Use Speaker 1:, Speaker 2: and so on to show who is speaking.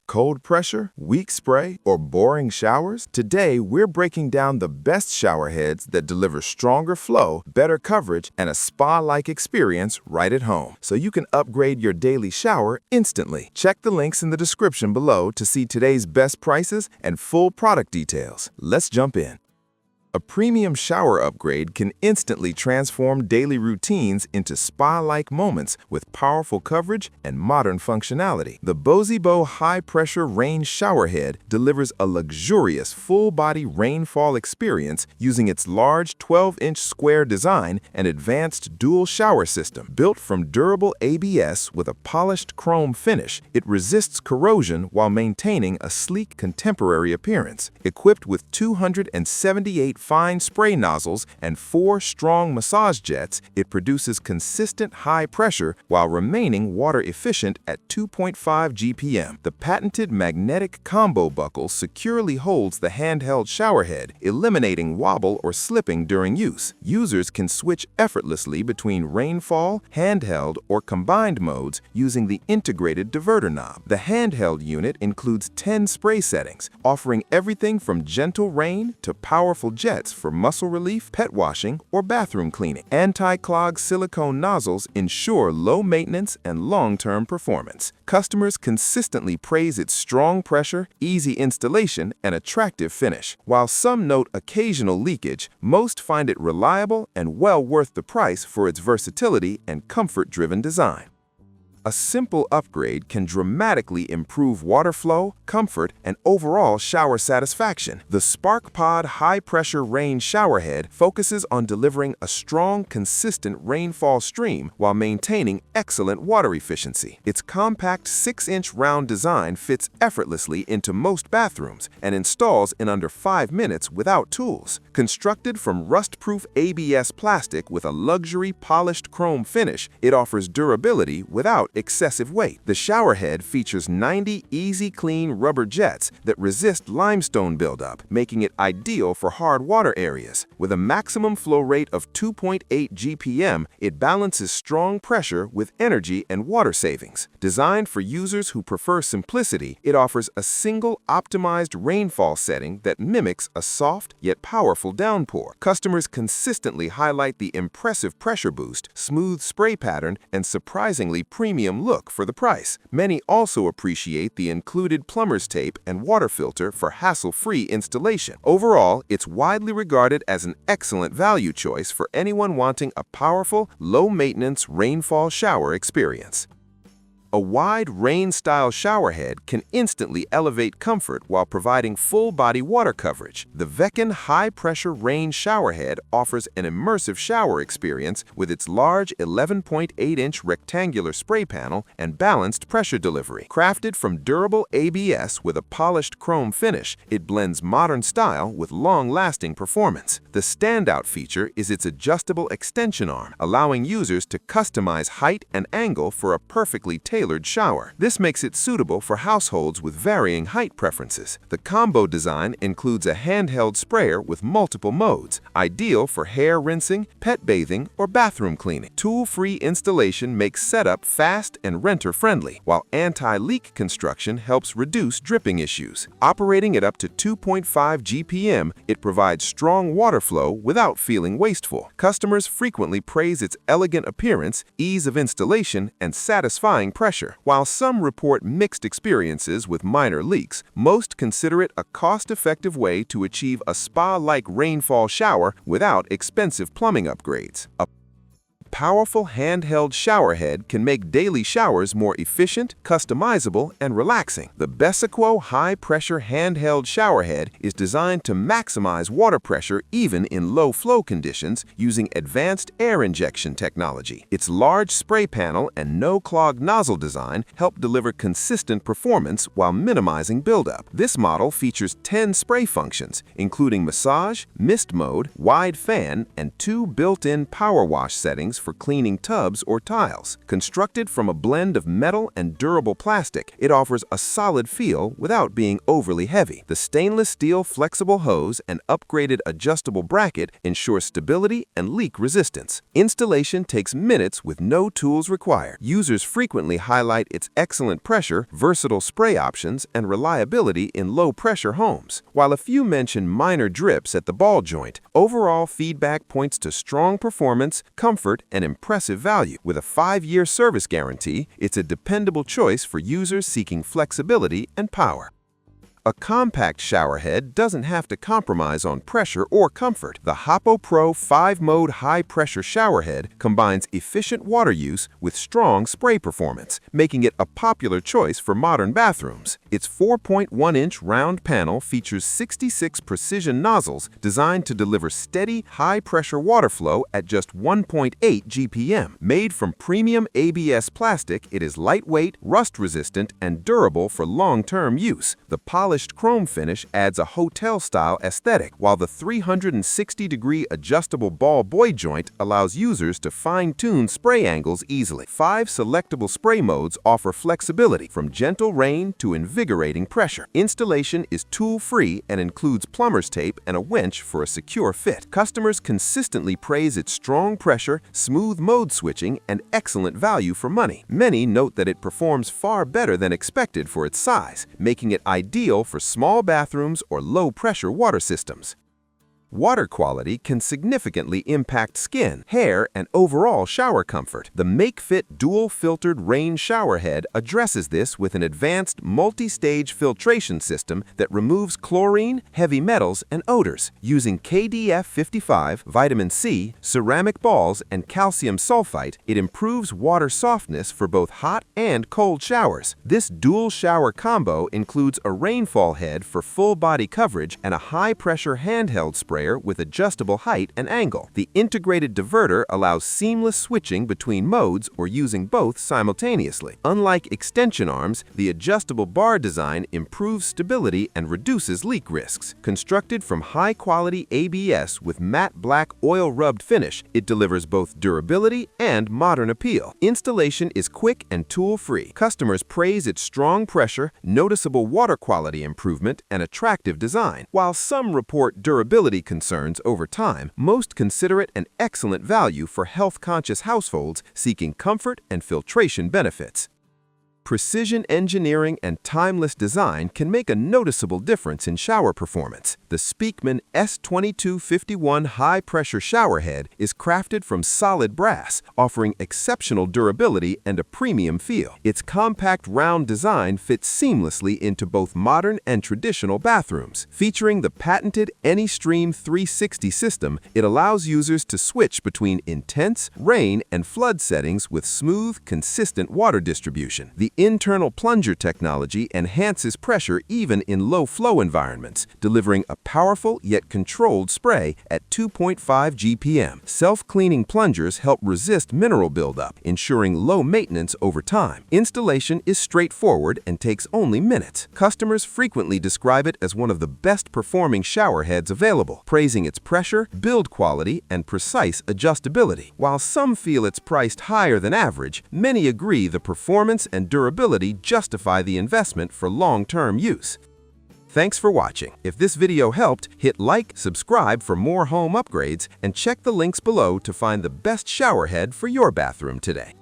Speaker 1: Cold pressure, weak spray, or boring showers? Today, we're breaking down the best shower heads that deliver stronger flow, better coverage, and a spa-like experience right at home, so you can upgrade your daily shower instantly. Check the links in the description below to see today's best prices and full product details. Let's jump in. A premium shower upgrade can instantly transform daily routines into spa-like moments with powerful coverage and modern functionality. The Bozybo high-pressure rain shower head delivers a luxurious full-body rainfall experience using its large 12-inch square design and advanced dual shower system. Built from durable ABS with a polished chrome finish, it resists corrosion while maintaining a sleek contemporary appearance. Equipped with 278 fine spray nozzles and 4 strong massage jets, it produces consistent high pressure while remaining water efficient at 2.5 GPM. The patented magnetic combo buckle securely holds the handheld shower head, eliminating wobble or slipping during use. Users can switch effortlessly between rainfall, handheld, or combined modes using the integrated diverter knob. The handheld unit includes 10 spray settings, offering everything from gentle rain to powerful jets for muscle relief, pet washing, or bathroom cleaning. Anti-clog silicone nozzles ensure low maintenance and long-term performance. Customers consistently praise its strong pressure, easy installation, and attractive finish. While some note occasional leakage, most find it reliable and well worth the price for its versatility and comfort-driven design. A simple upgrade can dramatically improve water flow, comfort, and overall shower satisfaction. The SparkPod high-pressure rain shower head focuses on delivering a strong, consistent rainfall stream while maintaining excellent water efficiency. Its compact 6-inch round design fits effortlessly into most bathrooms and installs in under 5 minutes without tools. Constructed from rust-proof ABS plastic with a luxury polished chrome finish, it offers durability without excessive weight. The shower head features 90 easy clean rubber jets that resist limestone buildup, making it ideal for hard water areas. With a maximum flow rate of 2.8 GPM, it balances strong pressure with energy and water savings. Designed for users who prefer simplicity, it offers a single optimized rainfall setting that mimics a soft yet powerful downpour. Customers consistently highlight the impressive pressure boost, smooth spray pattern, and surprisingly premium look for the price. Many also appreciate the included plumber's tape and water filter for hassle-free installation. Overall, it's widely regarded as an excellent value choice for anyone wanting a powerful, low-maintenance rainfall shower experience. A wide rain-style shower head can instantly elevate comfort while providing full-body water coverage. The Veken high-pressure rain shower head offers an immersive shower experience with its large 11.8-inch rectangular spray panel and balanced pressure delivery. Crafted from durable ABS with a polished chrome finish, it blends modern style with long-lasting performance. The standout feature is its adjustable extension arm, allowing users to customize height and angle for a perfectly tailored shower. This makes it suitable for households with varying height preferences. The combo design includes a handheld sprayer with multiple modes, ideal for hair rinsing, pet bathing, or bathroom cleaning. Tool-free installation makes setup fast and renter-friendly, while anti-leak construction helps reduce dripping issues. Operating at up to 2.5 GPM, it provides strong water flow without feeling wasteful. Customers frequently praise its elegant appearance, ease of installation, and satisfying pressure. While some report mixed experiences with minor leaks, most consider it a cost-effective way to achieve a spa-like rainfall shower without expensive plumbing upgrades. A powerful handheld shower head can make daily showers more efficient, customizable, and relaxing. The Besaquo high-pressure handheld shower head is designed to maximize water pressure even in low-flow conditions using advanced air injection technology. Its large spray panel and no-clog nozzle design help deliver consistent performance while minimizing buildup. This model features 10 spray functions, including massage, mist mode, wide fan, and 2 built-in power wash settings
Speaker 2: coatings for cleaning tubs or tiles. Constructed from a blend of metal and durable plastic, it offers a solid feel without being overly heavy. The stainless steel flexible hose and upgraded adjustable bracket ensure stability and leak resistance. Installation takes minutes with no tools required. Users frequently highlight its excellent pressure, versatile spray options, and reliability in low-pressure homes. While a few mention minor drips at the ball joint, overall feedback points to strong performance, comfort, and impressive value. With a 5-year service guarantee, it's a dependable choice for users seeking flexibility and power. A compact showerhead doesn't have to compromise on pressure or comfort. The Hopopro 5-mode high-pressure showerhead combines efficient water use with strong spray performance, making it a popular choice for modern bathrooms. Its 4.1-inch round panel features 66 precision nozzles designed to deliver steady, high-pressure water flow at just 1.8 GPM. Made from premium ABS plastic, it is lightweight, rust-resistant, and durable for long-term use. The polished chrome finish adds a hotel-style aesthetic, while the 360-degree adjustable ball buoy joint allows users to fine-tune spray angles easily. 5 selectable spray modes offer flexibility, from gentle rain to invigorating pressure. Installation is tool-free and includes plumber's tape and a winch for a secure fit. Customers consistently praise its strong pressure, smooth mode switching, and excellent value for money. Many note that it performs far better than expected for its size, making it ideal for small bathrooms or low-pressure water systems. Water quality can significantly impact skin, hair, and overall shower comfort. The MakeFit dual-filtered rain showerhead addresses this with an advanced multi-stage filtration system that removes chlorine, heavy metals, and odors. Using KDF 55, vitamin C, ceramic balls, and calcium sulfite, it improves water softness for both hot and cold showers. This dual shower combo includes a rainfall head for full body coverage and a high-pressure handheld spray with adjustable height and angle. The integrated diverter allows seamless switching between modes or using both simultaneously. Unlike extension arms, the adjustable bar design improves stability and reduces leak risks. Constructed from high-quality ABS with matte black oil-rubbed finish, it delivers both durability and modern appeal. Installation is quick and tool-free. Customers praise its strong pressure, noticeable water quality improvement, and attractive design. While some report durability concerns over time, most consider it an excellent value for health-conscious households seeking comfort and filtration benefits. Precision engineering and timeless design can make a noticeable difference in shower performance. The Speakman S2251 high-pressure showerhead is crafted from solid brass, offering exceptional durability and a premium feel. Its compact round design fits seamlessly into both modern and traditional bathrooms. Featuring the patented AnyStream 360 system, it allows users to switch between intense, rain, and flood settings with smooth, consistent water distribution. The internal plunger technology enhances pressure even in low-flow environments, delivering a powerful yet controlled spray at 2.5 GPM. Self-cleaning plungers help resist mineral buildup, ensuring low maintenance over time. Installation is straightforward and takes only minutes. Customers frequently describe it as one of the best-performing showerheads available, praising its pressure, build quality, and precise adjustability. While some feel it's priced higher than average, many agree the performance and durability justify the investment for long-term use. Thanks for watching. If this video helped, hit like, subscribe for more home upgrades, and check the links below to find the best showerhead for your bathroom today.